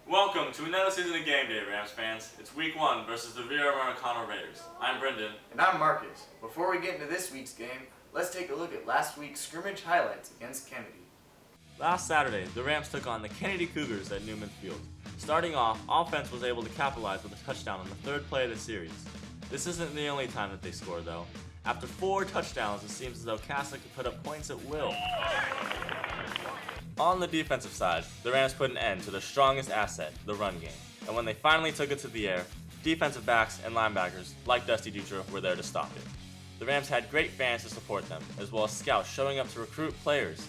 Welcome to another season of Game Day, Rams fans. It's week 1 versus the Rio Americano Raiders. I'm Brendan. And I'm Marcus. Before we get into this week's game, let's take a look at last week's scrimmage highlights against Kennedy. Last Saturday, the Rams took on the Kennedy Cougars at Newman Field. Starting off, offense was able to capitalize with a touchdown on the third play of the series. This isn't the only time that they scored, though. After 4 touchdowns, it seems as though Casa could put up points at will. On the defensive side, the Rams put an end to their strongest asset, the run game. And when they finally took it to the air, defensive backs and linebackers, like Dusty Dutra, were there to stop it. The Rams had great fans to support them, as well as scouts showing up to recruit players.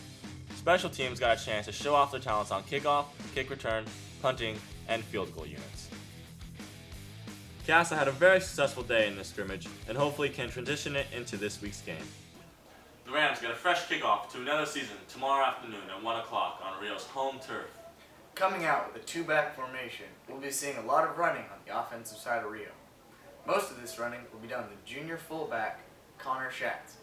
Special teams got a chance to show off their talents on kickoff, kick return, punting, and field goal units. Casa had a very successful day in this scrimmage, and hopefully can transition it into this week's game. The Rams get a fresh kickoff to another season tomorrow afternoon at 1 o'clock on Rio's home turf. Coming out with a 2-back formation, we'll be seeing a lot of running on the offensive side of Rio. Most of this running will be done with junior fullback Connor Schatz.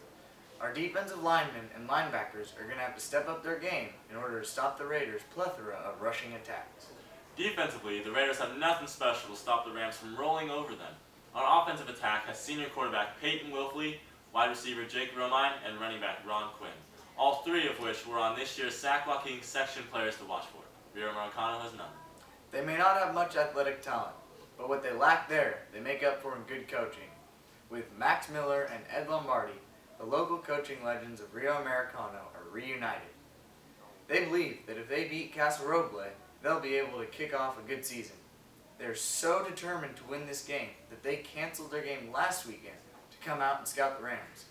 Our defensive linemen and linebackers are going to have to step up their game in order to stop the Raiders' plethora of rushing attacks. Defensively, the Raiders have nothing special to stop the Rams from rolling over them. Our offensive attack has senior quarterback Peyton Wilfley, wide receiver Jake Romine, and running back Ron Quinn, all 3 of which were on this year's Sack Blocking section players to watch for. Rio Americano has none. They may not have much athletic talent, but what they lack there, they make up for in good coaching. With Max Miller and Ed Lombardi, the local coaching legends of Rio Americano are reunited. They believe that if they beat Casa Roble, they'll be able to kick off a good season. They're so determined to win this game that they canceled their game last weekend to come out and scout the Rams.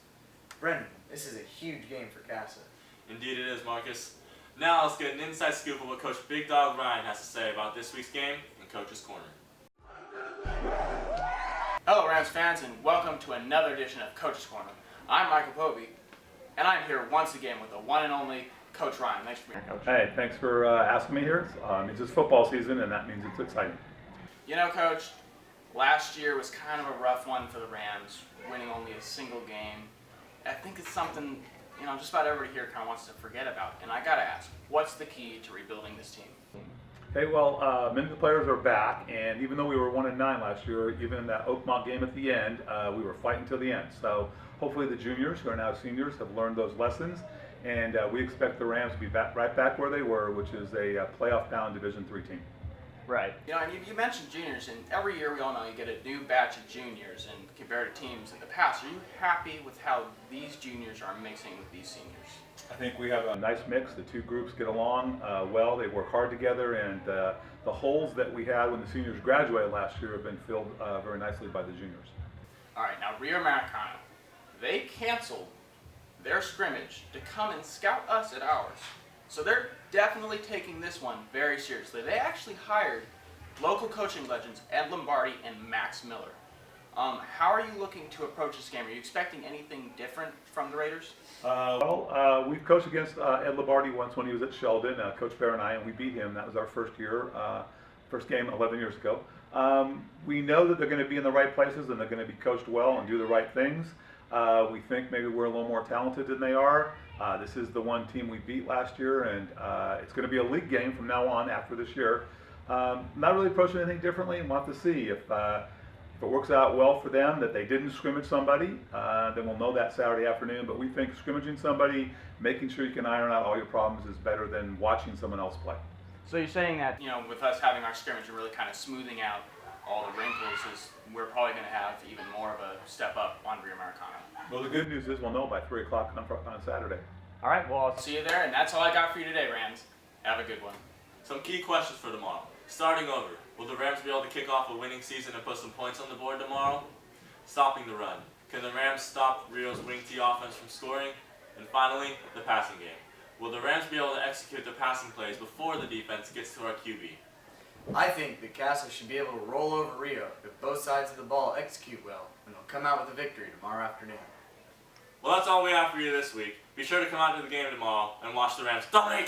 Brendan, this is a huge game for Casa. Indeed it is, Marcus. Now let's get an inside scoop of what Coach Big Dog Ryan has to say about this week's game in Coach's Corner. Hello Rams fans, and welcome to another edition of Coach's Corner. I'm Michael Povey, and I'm here once again with the one and only Coach Ryan. Thanks for being here, Coach. Hey, thanks for asking me here. It means it's football season, and that means it's exciting. You know, Coach, last year was kind of a rough one for the Rams, winning only a single game. I think it's something, just about everybody here kind of wants to forget about. And I got to ask, what's the key to rebuilding this team? Hey, well, many of the players are back, and even though we were 1-9 last year, even in that Oakmont game at the end, we were fighting till the end. So hopefully the juniors, who are now seniors, have learned those lessons, and we expect the Rams to be right back where they were, which is a playoff-bound Division III team. Right. And you mentioned juniors, and every year we all know you get a new batch of juniors, and compared to teams in the past, are you happy with how these juniors are mixing with these seniors? I think we have a nice mix. The 2 groups get along well. They work hard together, and the holes that we had when the seniors graduated last year have been filled very nicely by the juniors. All right, now Rio Americano, they canceled their scrimmage to come and scout us at ours. So they're definitely taking this one very seriously. They actually hired local coaching legends Ed Lombardi and Max Miller. How are you looking to approach this game? Are you expecting anything different from the Raiders? We've coached against Ed Lombardi once when he was at Sheldon, Coach Bear and I, and we beat him. That was our first game 11 years ago. We know that they're going to be in the right places and they're going to be coached well and do the right things. We think maybe we're a little more talented than they are. This is the one team we beat last year, and it's going to be a league game from now on after this year. Not really approaching anything differently. We'll have to see if it works out well for them that they didn't scrimmage somebody, then we'll know that Saturday afternoon. But we think scrimmaging somebody, making sure you can iron out all your problems is better than watching someone else play. So you're saying that, with us having our scrimmage and really kind of smoothing out all the wrinkles, is we're probably going to have even more of a step up on Rio Americano. Well, the good news is we'll know by 3 o'clock on Saturday. All right, well, I'll see you there, and that's all I got for you today, Rams. Have a good one. Some key questions for tomorrow. Starting over, will the Rams be able to kick off a winning season and put some points on the board tomorrow? Stopping the run. Can the Rams stop Rio's wing T offense from scoring? And finally, the passing game. Will the Rams be able to execute their passing plays before the defense gets to our QB? I think that Casa should be able to roll over Rio if both sides of the ball execute well, and they'll come out with a victory tomorrow afternoon. Well, that's all we have for you this week. Be sure to come out to the game tomorrow and watch the Rams dominate.